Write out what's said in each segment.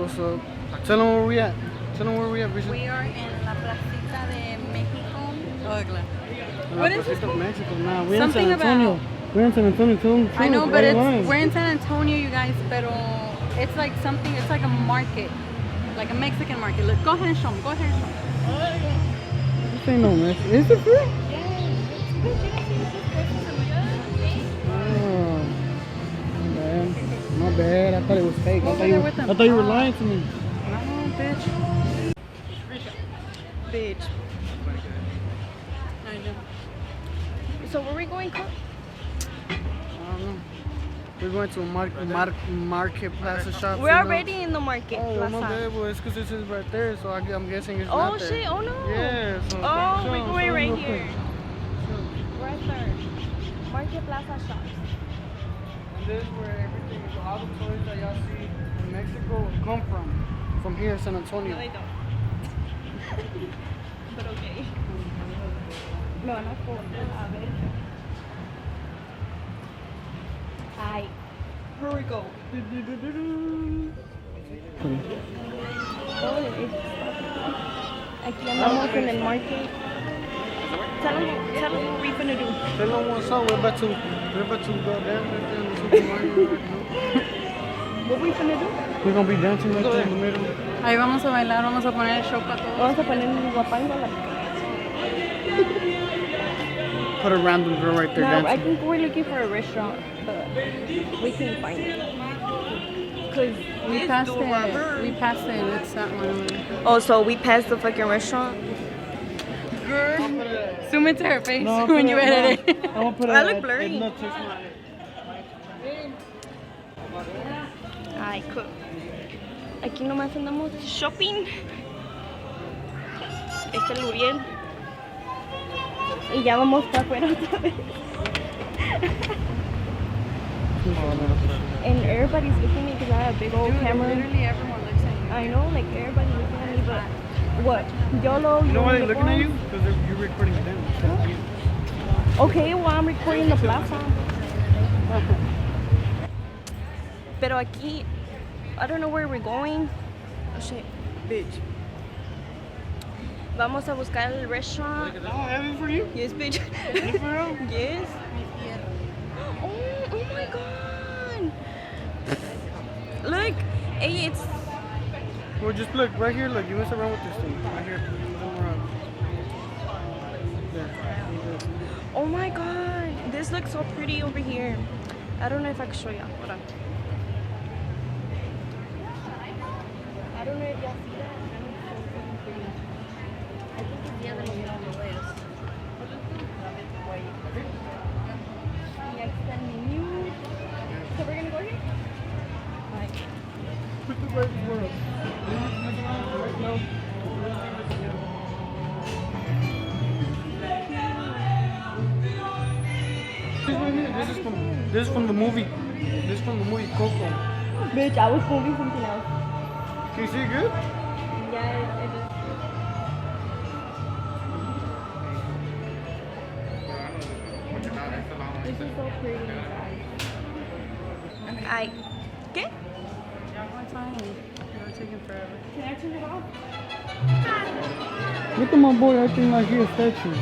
what's up? Tell them where we at. Tell them where we at, Bishop. We are in La Placita de Mexico. Oh, claro. What is this? Mexico. Nah, we're Something in San Antonio. about- We're in San Antonio too. I know, but we're in San Antonio, you guys, pero it's like something, it's like a market. Like a Mexican market. Look, go ahead and show them. Go ahead and show them. This ain't no Mexico. Is it free? Yes. Oh, my bad. I thought it was fake. Over there with them. I thought you were lying to me. No, bitch. Bitch. I know. So where are we going, Cook? I don't know. We're going to a market plaza shop. We're already in the market Oh, plaza. my bad. Well, it's because this is right there, so I'm guessing it's Oh not there. shit! Oh no! Yeah. So Oh, show we're 'em, going show 'em right real here. quick. Right there. Market plaza shops. And this is where everything, so all the toys that y'all see in Mexico come from here in San Antonio. No, they don't. But okay. Me van a cortar, a ver. Ay. Here we go. Aquí andamos en el market. Tell them what we're gonna do. Tell them what's up. We're about to go down in the supermarket right now. What we gonna do? We're gonna be dancing right there in the middle. Ahí vamos a bailar, vamos a poner el show para todos. Vamos a poner un guapango. Put a random girl right there No, I dancing. think we're looking for a restaurant, but we can't find it. Cause We passed it. It's that one over there. oh, so we passed the fucking restaurant. Zoom into her face No, I'll when put you it- edit no, it. I'm gonna put I it look at- blurry. it not touch my- Ay, cool. Aquí nomás andamos shopping. Este es Luriel. Y ya vamos para afuera otra vez. And everybody's looking at me because I have a big old camera. Literally everyone looks at you. I know, like everybody's looking at me, but what? YOLO. You know why they're only looking at live you? Because you're recording them. once. Okay, well I'm recording the plaza. Pero aquí, I don't know where we're going. Oh shit, bitch. Vamos a buscar el restaurant. Oh, I have it for you? Yes, bitch. You for real? Yes. Oh my god. Look, hey, it's. Well, just look right here. Look, you mess around with this thing right here. There. Oh my god. This looks so pretty over here. I don't know if I can show you. Hold on. I don't know if y'all see that. I think it's the other one on the list. Yeah, it's the menu. So we're gonna go here? Right. Put the right word up. No. This is from the movie. This is from the movie Coco. Bitch, I was moving something else. Can you see it good? Yeah, it is. This is so pretty. ¿Qué? One time. You're taking forever. Can I turn it off? Look at my boy acting like he's a statue.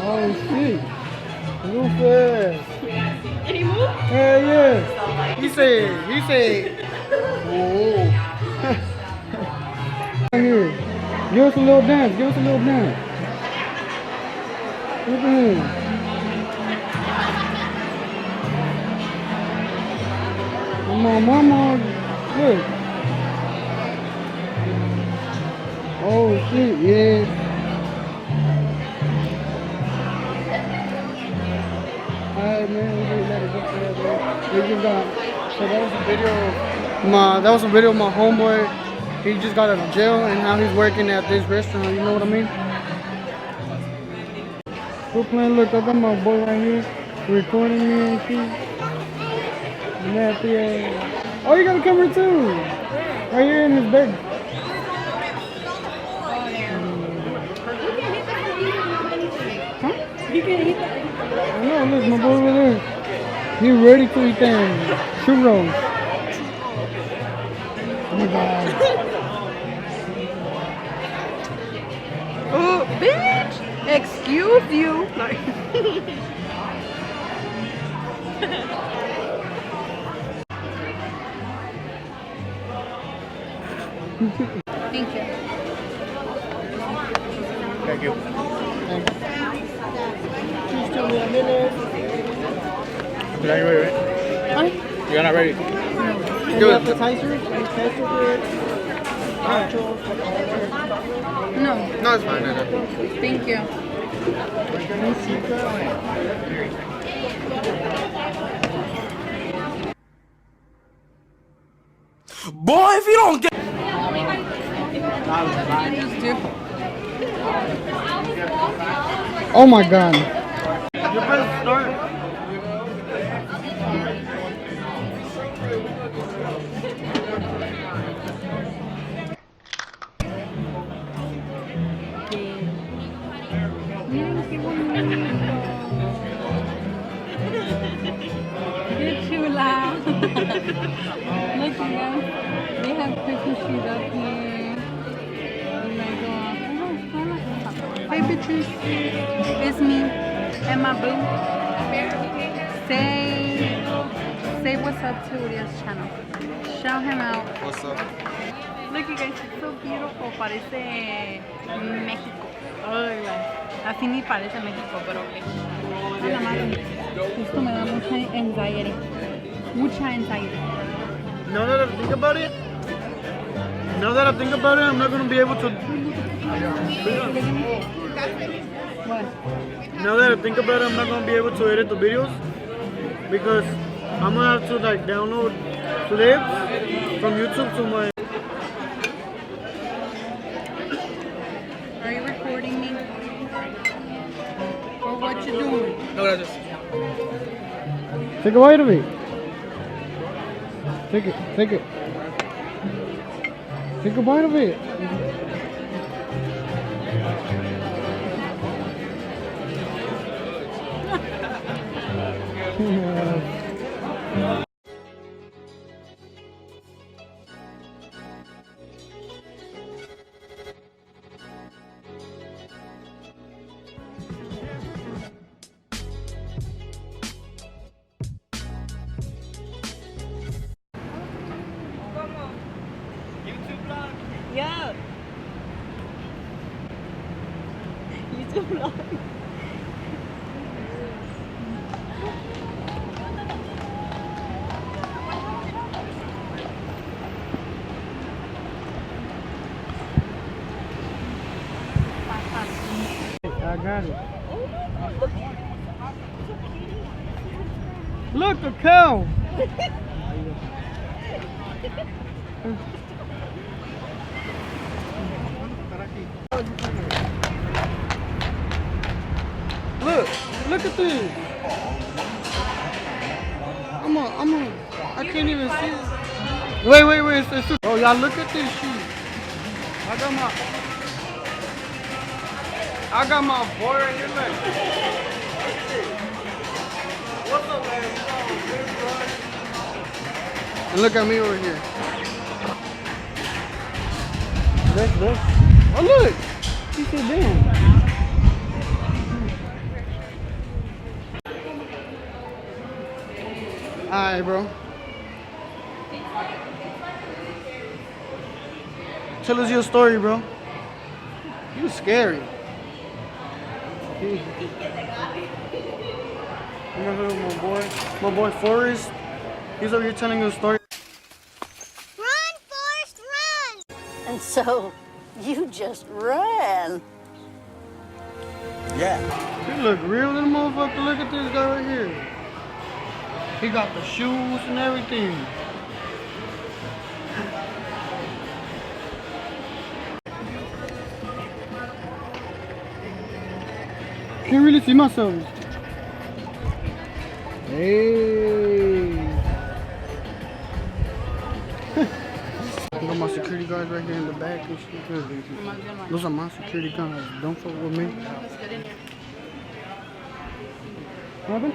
Oh shit. Move fast. Did he move? Hell yeah. He said, whoa. Right here. Give us a little dance, Look at him. Come on, mama. Look. Oh shit, yeah. Alright, man, we just let it go for that, bro. We just got. So that was a video. Of my homeboy. He just got out of jail, and now he's working at this restaurant. You know what I mean? We're playing. Look, I got my boy right here recording me and shit. And at the, oh, you got a camera too. Right here in his bed. Huh? You can eat that. I know, look, my boy over there. He ready to eat them churros. Oh my god. Oh, bitch! Excuse you. Like, thank you. Thank you. Please tell me a minute. You're not ready, right? Huh? You're not ready. Any appetizers? Any appetizers? Nachos? No, No, it's fine. No. thank you. Boy, if you don't get Oh my god. You press start. Miren qué bonito. Qué chula. Look, you guys. They have Christmas trees up here. Oh my god. Hey, bitches. It's me and my boo. Say what's up to Uriel's channel. Shout him out. What's up? Look, you guys, it's so beautiful. Parece México. Ay, guay. Así ni parece México, pero ok. A la madre. Esto me da mucha anxiety. Mucha anxiety. Now that I think about it, I'm not gonna be able to. What? Now that I think about it, I'm not gonna be able to edit the videos because I'm gonna have to like download clips from YouTube to my. Are you recording me? Or what you doing? No, gracias. Take a bite of it. Take it. Take it. Take a bite of it. Yeah. YouTube vlog. I got it. Look, a cow. Look at this. I can't even see it. Wait. Oh, y'all look at this shit. I got my boy right here, man. What's up, man? And look at me over here. Look. Oh, look. He said, damn. Alright, bro. Tell us your story, bro. You scary. I'm over here with my boy Forrest. He's over here telling us a story. Run, Forrest, run! And so, you just ran. yeah. He look real little motherfucker. Look at this guy right here. He got the shoes and everything. Can't really see myself. Hey. I got my security guards right here in the back and shit. Those are my security guards. Don't fuck with me. What happened?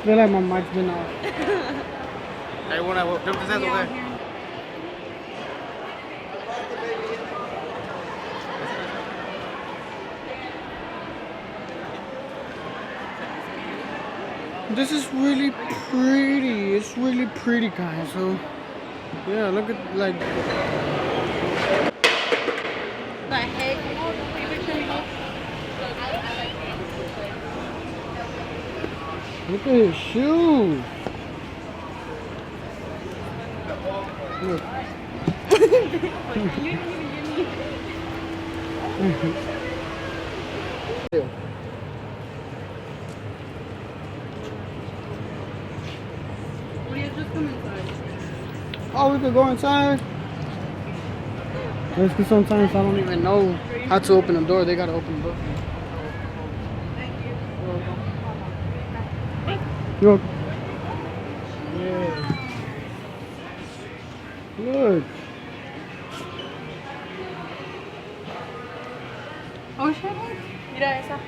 feel like my mic's been off. Hey, when I jump this ass over there. This is really pretty. It's really pretty, guys. So, yeah, look at like. The heck? Look at his shoes. Look. Just come inside. Oh, we could go inside. Because sometimes I don't even know how to open the door. They gotta open the door. You're welcome. Yeah. Look. Oh, shit. Mira esa.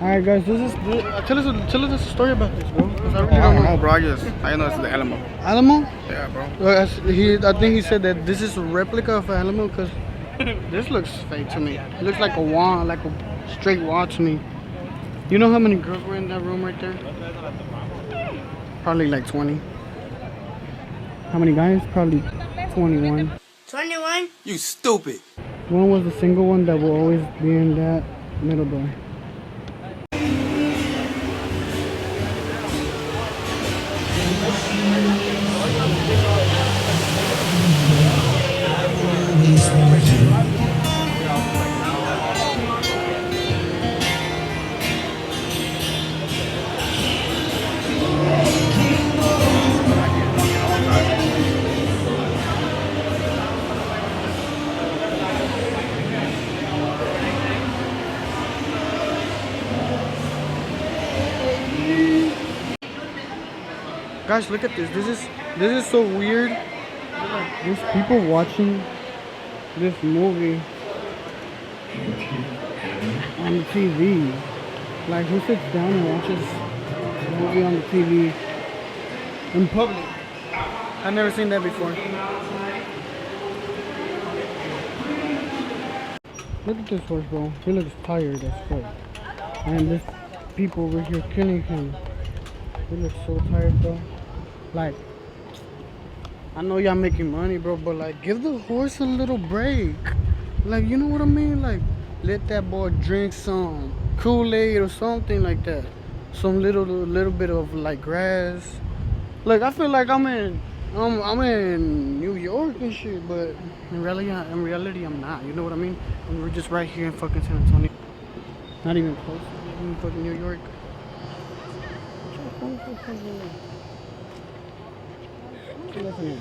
Alright, guys, tell us a story about this, bro. 'Cause I really I don't don't know. know, bro. I know this is the Alamo. Alamo? Yeah, bro. I think he said that this is a replica of Alamo because this looks fake to me. It looks like a wand, like a straight wand to me. You know how many girls were in that room right there? Probably like 20. How many guys? Probably 21. 21? You stupid. One was the single one that will always be in that middle door. Guys, look at this. This is so weird. There's people watching this movie on the TV. Like, who sits down and watches a movie on the TV in public? I've never seen that before. Look at this horse, bro. He looks tired as fuck. And there's people over here killing him. He looks so tired, bro. Like, I know y'all making money, bro, but like, give the horse a little break. Like, you know what I mean? Like, let that boy drink some Kool-Aid or something like that. Some little bit of like grass. Like, I feel like I'm in New York and shit, but in reality, I'm not. You know what I mean? And we're just right here in fucking San Antonio. Not even close. Not even fucking New York. Listen.